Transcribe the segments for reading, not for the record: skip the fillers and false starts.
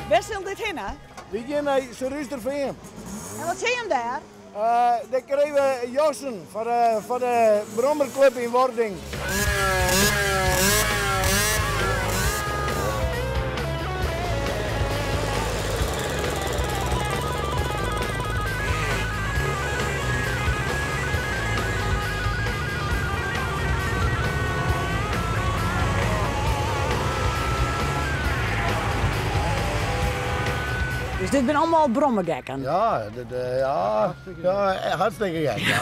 Waar zal dit heen, hè? Die gaan naar Ruisterveen. En wat zie je hem daar? Daar kregen we jassen voor de Brommerclub in Wording. Dus dit zijn allemaal brommergekken? Ja, hartstikke gek. Ja.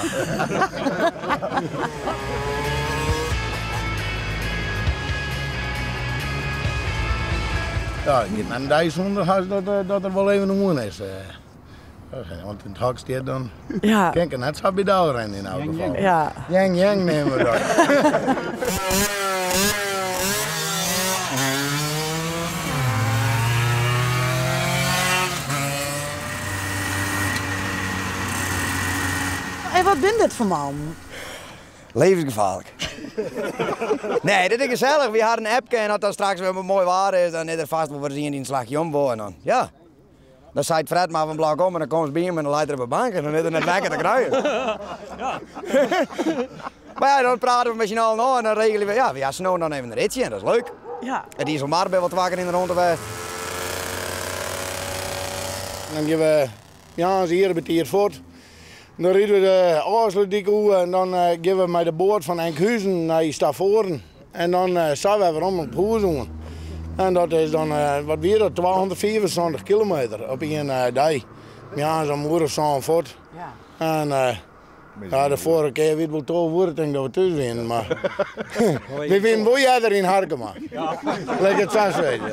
Ja, ik heb een dag zonder dat er wel even een moe is. Want in het hak staat dan. Ja. Kijk, net zo bij de rennen in elk geval. Ja. Yang nemen we dat. En wat ben dit voor man? Levensgevaarlijk. Nee, dit is gezellig. We hadden een appje en als dat straks weer mooi waar is, dan is er vast wel zien die een slagje omboren. Dan. Ja. Dan zei het Fred maar van blok om en dan komt ze bij hem en dan leidt er op de bank en dan is er net lekker te krijgen. Ja. Maar ja, dan praten we met z'n allen nog en dan regelen we, ja, we gaan snel dan even een ritje en dat is leuk. Ja. En die is al maar bij wat wakker in de rond geweest. Dan gaan we hier bij het voort. Dan rijden we de Aarsluitdijk uit en dan gaan we met de boot van Enkhuizen naar Stavoren. En dan zijn we weer om op Hoezoen. En dat is dan, wat weer dat, 275 kilometer op één dag. Ja, zo'n moeder zo'n voort. Ja. En ja, de vorige keer weet wel toch woord denk dat we thuis winnen, maar we winnen wel jij in Harkema. Ja. Leg het vast weten.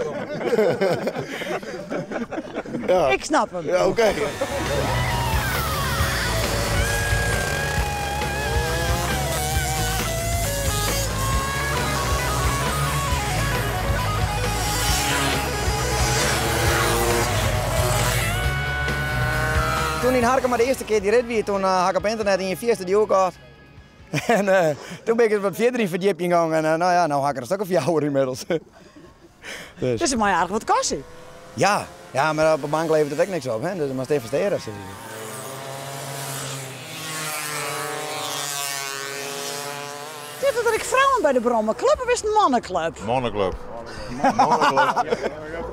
Ja. Ik snap hem. Ja, oké. Toen in Harkema de eerste keer die rit weer, toen had ik op internet in je eerste die ook gehad. En toen ben ik eens wat verder in verdieping gegaan en nou ja, nou had ik er een stuk of jou inmiddels. Dus het mag aardig wat kosten. Ja, ja, maar op de bank levert het ook niks op, hè? Dus dat moet investeren. Dit is dat ik vrouwen bij de Brommerclub of is het een mannenclub? Mannenclub.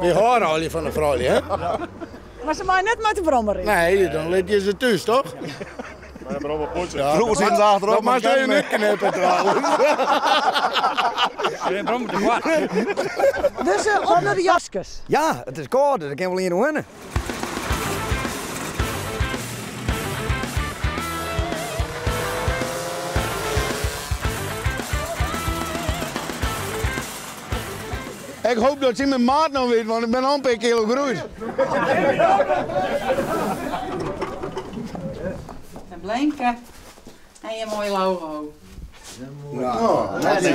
Je hoort al je van de vrouw, hè? Maar ze mag net met de Brommer in. Nee, dan let je ze thuis, toch? Ja, vroeger zitten ze achterop. Dat mag je niet knippen trouwens. Dus onder de jasjes. Ja, het is koud, dat kan wel hier winnen. Ik hoop dat ze mijn maat nog weet, want ik ben al een kilo groeit. En Blenke. En je mooie logo. Ja, dat is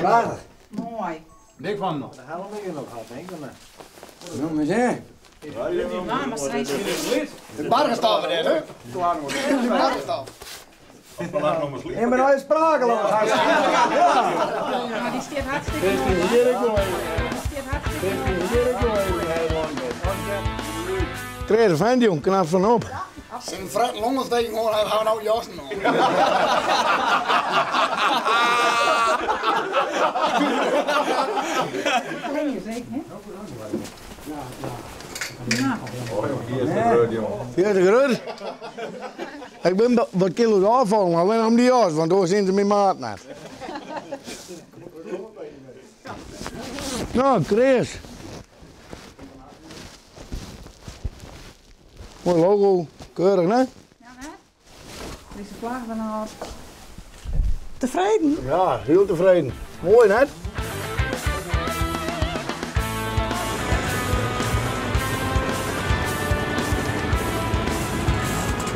prachtig. Mooi. Dik van nog. De helft heb je nog gehad, denk ik. Nou, maar zeg. Ja, maar steeds. De bargenstaf erin, hè? De bargenstaf. Ik ben nou sprakeloos. Maar die staat hartstikke mooi. Die staat hartstikke mooi. Kreeg van jong, knap van op. Zijn Fred Longenstein gewoon, gaan we nou jassen nog. Nee, zeker niet. Ja, de groot. Ik ben wat kilo's afvallen, maar alleen om die jas, want daar zijn ze mijn maat net. Nou, Chris. Mooi logo, keurig, hè? Ja, hè? Deze vlag dan al. Tevreden? Ja, heel tevreden. Mooi, net.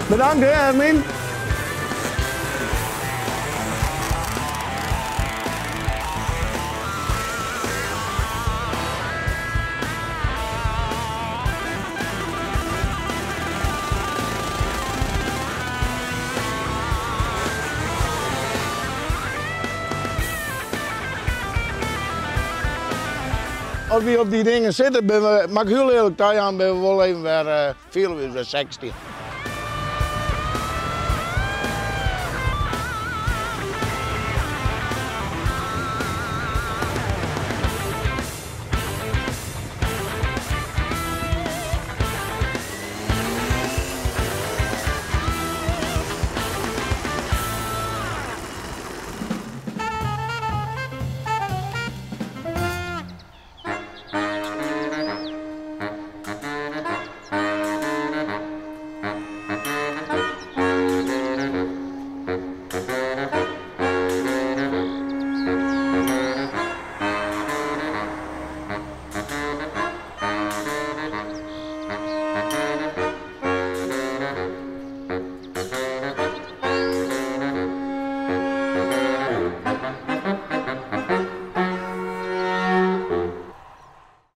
Bedankt, hè, Hermin. als we op die dingen zitten, mag ik heel eerlijk aan, ben we wel even weer veel weer 60.